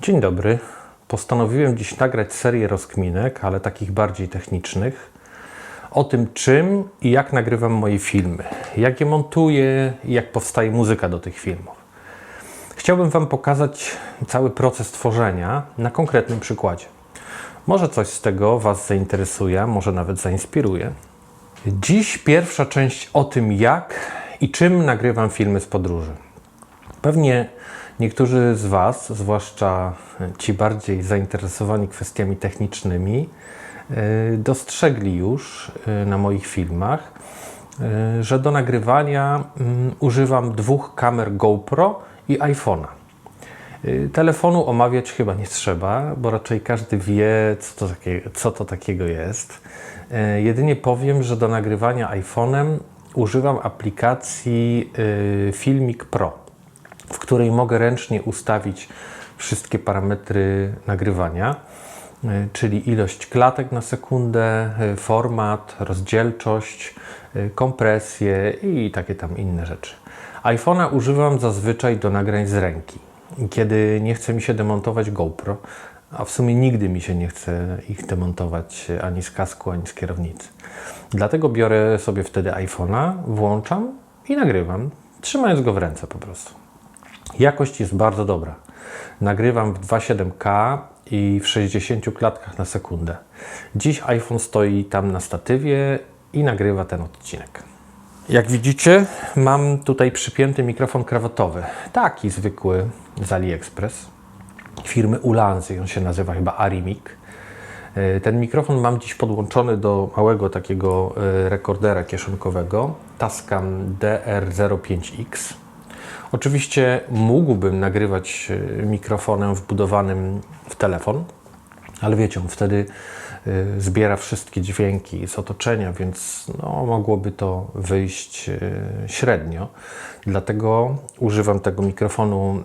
Dzień dobry. Postanowiłem dziś nagrać serię rozkminek, ale takich bardziej technicznych, o tym czym i jak nagrywam moje filmy, jak je montuję i jak powstaje muzyka do tych filmów. Chciałbym Wam pokazać cały proces tworzenia na konkretnym przykładzie. Może coś z tego Was zainteresuje, może nawet zainspiruje. Dziś pierwsza część o tym, jak i czym nagrywam filmy z podróży. Pewnie niektórzy z Was, zwłaszcza ci bardziej zainteresowani kwestiami technicznymi, dostrzegli już na moich filmach, że do nagrywania używam dwóch kamer GoPro i iPhone'a. Telefonu omawiać chyba nie trzeba, bo raczej każdy wie, co to takiego jest. Jedynie powiem, że do nagrywania iPhone'em używam aplikacji Filmic Pro, w której mogę ręcznie ustawić wszystkie parametry nagrywania, czyli ilość klatek na sekundę, format, rozdzielczość, kompresję i takie tam inne rzeczy. iPhone'a używam zazwyczaj do nagrań z ręki, kiedy nie chce mi się demontować GoPro, a w sumie nigdy mi się nie chce ich demontować ani z kasku, ani z kierownicy. Dlatego biorę sobie wtedy iPhone'a, włączam i nagrywam, trzymając go w ręce po prostu. Jakość jest bardzo dobra. Nagrywam w 2.7K i w 60 klatkach na sekundę. Dziś iPhone stoi tam na statywie i nagrywa ten odcinek. Jak widzicie, mam tutaj przypięty mikrofon krawatowy. Taki zwykły z AliExpress. Firmy Ulanzy, on się nazywa chyba Arimic. Ten mikrofon mam dziś podłączony do małego takiego rekordera kieszonkowego Tascam DR05X. Oczywiście mógłbym nagrywać mikrofonem wbudowanym w telefon, ale wiecie, on wtedy zbiera wszystkie dźwięki z otoczenia, więc mogłoby to wyjść średnio. Dlatego używam tego mikrofonu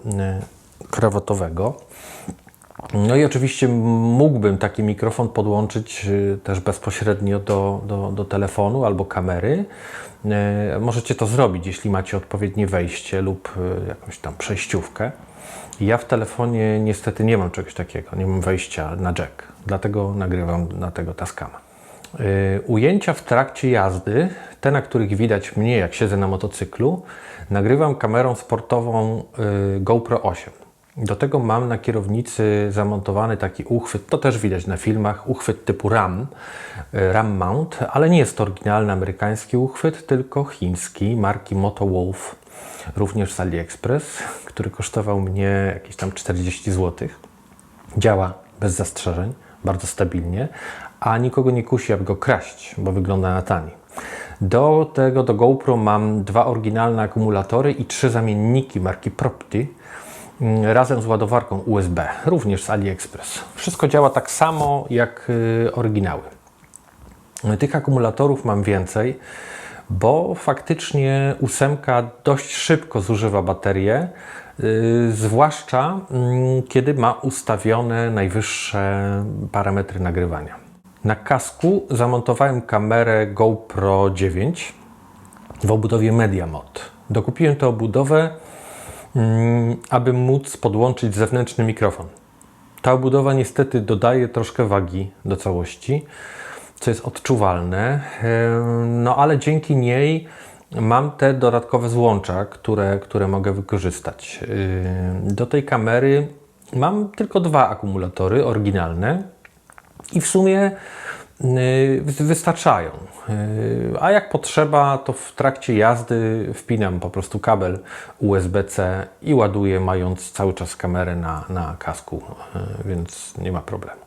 krawatowego. No i oczywiście mógłbym taki mikrofon podłączyć też bezpośrednio do telefonu albo kamery. Możecie to zrobić, jeśli macie odpowiednie wejście lub jakąś tam przejściówkę. Ja w telefonie niestety nie mam czegoś takiego, nie mam wejścia na jack, dlatego nagrywam na tego Tascama. Ujęcia w trakcie jazdy, te na których widać mnie jak siedzę na motocyklu, nagrywam kamerą sportową GoPro 8. Do tego mam na kierownicy zamontowany taki uchwyt, to też widać na filmach, uchwyt typu RAM mount, ale nie jest to oryginalny amerykański uchwyt, tylko chiński, marki Motowolf, również z AliExpress, który kosztował mnie jakieś tam 40 zł. Działa bez zastrzeżeń, bardzo stabilnie, a nikogo nie kusi, aby go kraść, bo wygląda na tani. Do GoPro mam dwa oryginalne akumulatory i 3 zamienniki marki Propti, razem z ładowarką USB, również z AliExpress. Wszystko działa tak samo jak oryginały. Tych akumulatorów mam więcej, bo faktycznie 8 dość szybko zużywa baterię, zwłaszcza kiedy ma ustawione najwyższe parametry nagrywania. Na kasku zamontowałem kamerę GoPro 9 w obudowie Media Mod. Dokupiłem tę obudowę, aby móc podłączyć zewnętrzny mikrofon. Ta obudowa niestety dodaje troszkę wagi do całości, co jest odczuwalne, ale dzięki niej mam te dodatkowe złącza, które mogę wykorzystać. Do tej kamery mam tylko 2 akumulatory oryginalne i w sumie wystarczają. A jak potrzeba, to w trakcie jazdy wpinam po prostu kabel USB-C i ładuję, mając cały czas kamerę na kasku, więc nie ma problemu.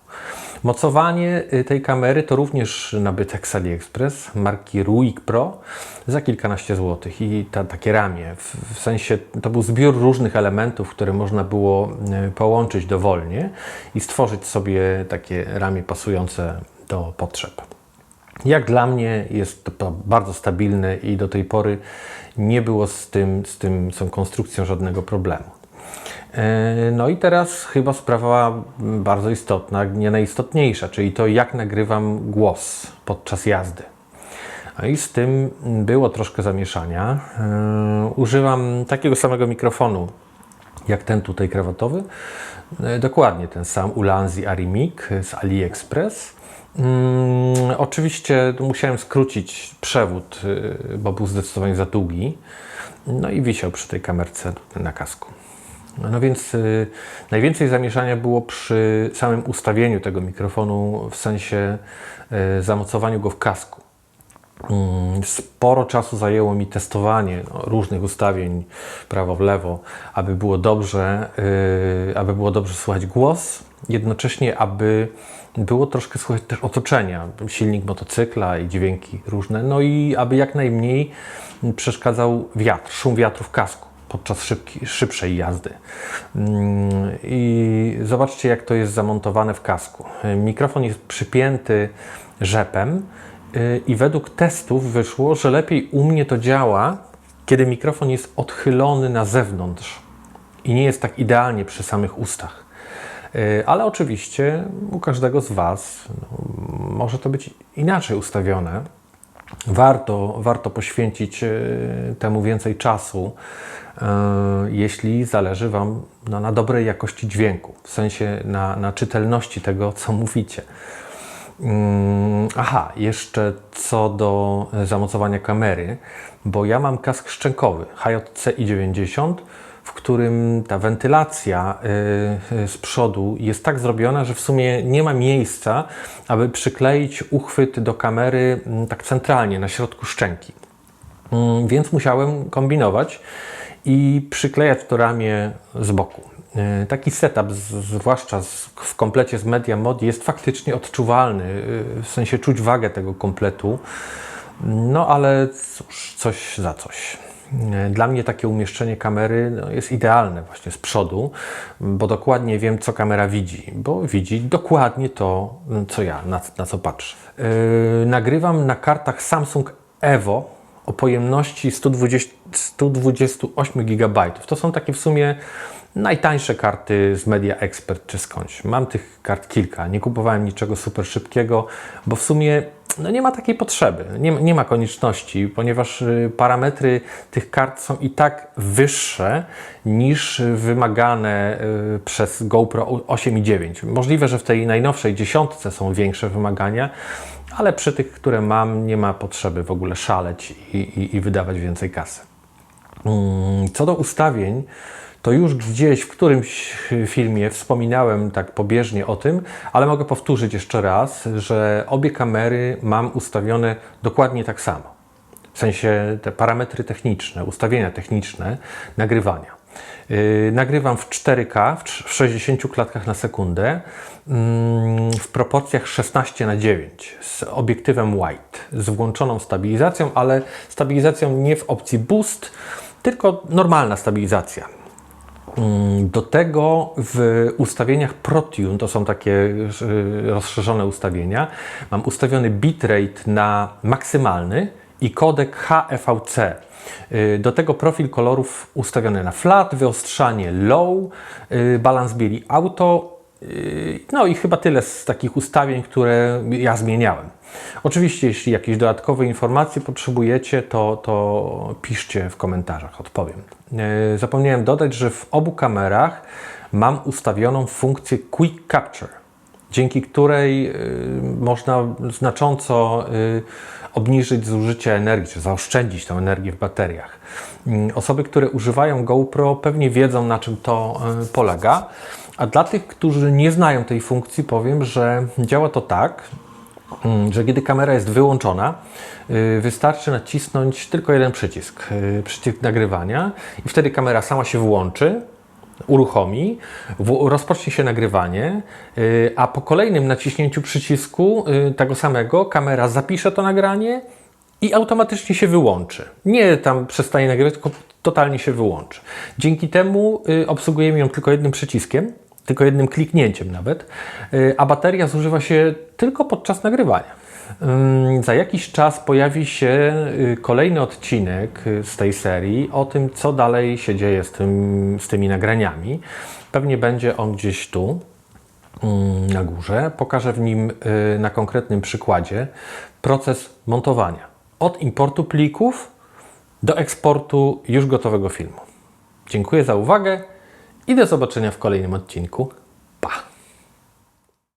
Mocowanie tej kamery to również nabytek z AliExpress marki Ruik Pro za kilkanaście złotych i takie ramię. W sensie to był zbiór różnych elementów, które można było połączyć dowolnie i stworzyć sobie takie ramię pasujące do potrzeb. Jak dla mnie jest to bardzo stabilne i do tej pory nie było z tą konstrukcją żadnego problemu. No i teraz chyba sprawa bardzo istotna, nie najistotniejsza, czyli to, jak nagrywam głos podczas jazdy. No i z tym było troszkę zamieszania. Używam takiego samego mikrofonu jak ten tutaj krawatowy. Dokładnie ten sam Ulanzi Aramix z AliExpress. Oczywiście musiałem skrócić przewód, bo był zdecydowanie za długi. No i wisiał przy tej kamerce na kasku. No więc najwięcej zamieszania było przy samym ustawieniu tego mikrofonu, w sensie zamocowaniu go w kasku. Sporo czasu zajęło mi testowanie różnych ustawień prawo w lewo, aby było dobrze słychać głos, jednocześnie aby było troszkę słychać też otoczenia, silnik motocykla i dźwięki różne, no i aby jak najmniej przeszkadzał wiatr, szum wiatru w kasku podczas szybszej jazdy. I zobaczcie, jak to jest zamontowane w kasku. Mikrofon jest przypięty rzepem i według testów wyszło, że lepiej u mnie to działa, kiedy mikrofon jest odchylony na zewnątrz i nie jest tak idealnie przy samych ustach. Ale oczywiście u każdego z Was może to być inaczej ustawione. Warto poświęcić temu więcej czasu, jeśli zależy Wam na dobrej jakości dźwięku, w sensie na czytelności tego, co mówicie. Aha, jeszcze co do zamocowania kamery, bo ja mam kask szczękowy HJC i90, w którym ta wentylacja z przodu jest tak zrobiona, że w sumie nie ma miejsca, aby przykleić uchwyt do kamery tak centralnie na środku szczęki. Więc musiałem kombinować i przyklejać to ramię z boku. Taki setup, zwłaszcza w komplecie z Media Mod, jest faktycznie odczuwalny, w sensie czuć wagę tego kompletu, no ale cóż, coś za coś. Dla mnie takie umieszczenie kamery jest idealne właśnie z przodu, bo dokładnie wiem, co kamera widzi, bo widzi dokładnie to, co ja, na co patrzę. Nagrywam na kartach Samsung Evo o pojemności 128 GB. To są takie w sumie najtańsze karty z Media Expert czy skądś. Mam tych kart kilka, nie kupowałem niczego super szybkiego, bo w sumie nie ma takiej potrzeby, nie ma konieczności, ponieważ parametry tych kart są i tak wyższe niż wymagane przez GoPro 8 i 9. Możliwe, że w tej najnowszej 10 są większe wymagania, ale przy tych, które mam, nie ma potrzeby w ogóle szaleć i wydawać więcej kasy. Co do ustawień, to już gdzieś w którymś filmie wspominałem tak pobieżnie o tym, ale mogę powtórzyć jeszcze raz, że obie kamery mam ustawione dokładnie tak samo. W sensie te parametry techniczne, ustawienia techniczne nagrywania. Nagrywam w 4K, w 60 klatkach na sekundę, w proporcjach 16:9 z obiektywem wide, z włączoną stabilizacją, ale stabilizacją nie w opcji boost, tylko normalna stabilizacja. Do tego w ustawieniach ProTune, to są takie rozszerzone ustawienia, mam ustawiony bitrate na maksymalny i kodek HEVC. Do tego profil kolorów ustawiony na flat, wyostrzanie low, balans bieli auto, no i chyba tyle z takich ustawień, które ja zmieniałem. Oczywiście, jeśli jakieś dodatkowe informacje potrzebujecie, to piszcie w komentarzach, odpowiem. Zapomniałem dodać, że w obu kamerach mam ustawioną funkcję Quick Capture, dzięki której można znacząco obniżyć zużycie energii, czy zaoszczędzić tę energię w bateriach. Osoby, które używają GoPro, pewnie wiedzą, na czym to polega. A dla tych, którzy nie znają tej funkcji, powiem, że działa to tak, że kiedy kamera jest wyłączona, wystarczy nacisnąć tylko jeden przycisk, przycisk nagrywania i wtedy kamera sama się włączy, uruchomi, rozpocznie się nagrywanie, a po kolejnym naciśnięciu przycisku tego samego kamera zapisze to nagranie i automatycznie się wyłączy. Nie tam przestanie nagrywać, tylko totalnie się wyłączy. Dzięki temu obsługujemy ją tylko jednym przyciskiem, tylko jednym kliknięciem nawet, a bateria zużywa się tylko podczas nagrywania. Za jakiś czas pojawi się kolejny odcinek z tej serii o tym, co dalej się dzieje z tymi nagraniami. Pewnie będzie on gdzieś tu, na górze. Pokażę w nim na konkretnym przykładzie proces montowania. Od importu plików do eksportu już gotowego filmu. Dziękuję za uwagę i do zobaczenia w kolejnym odcinku.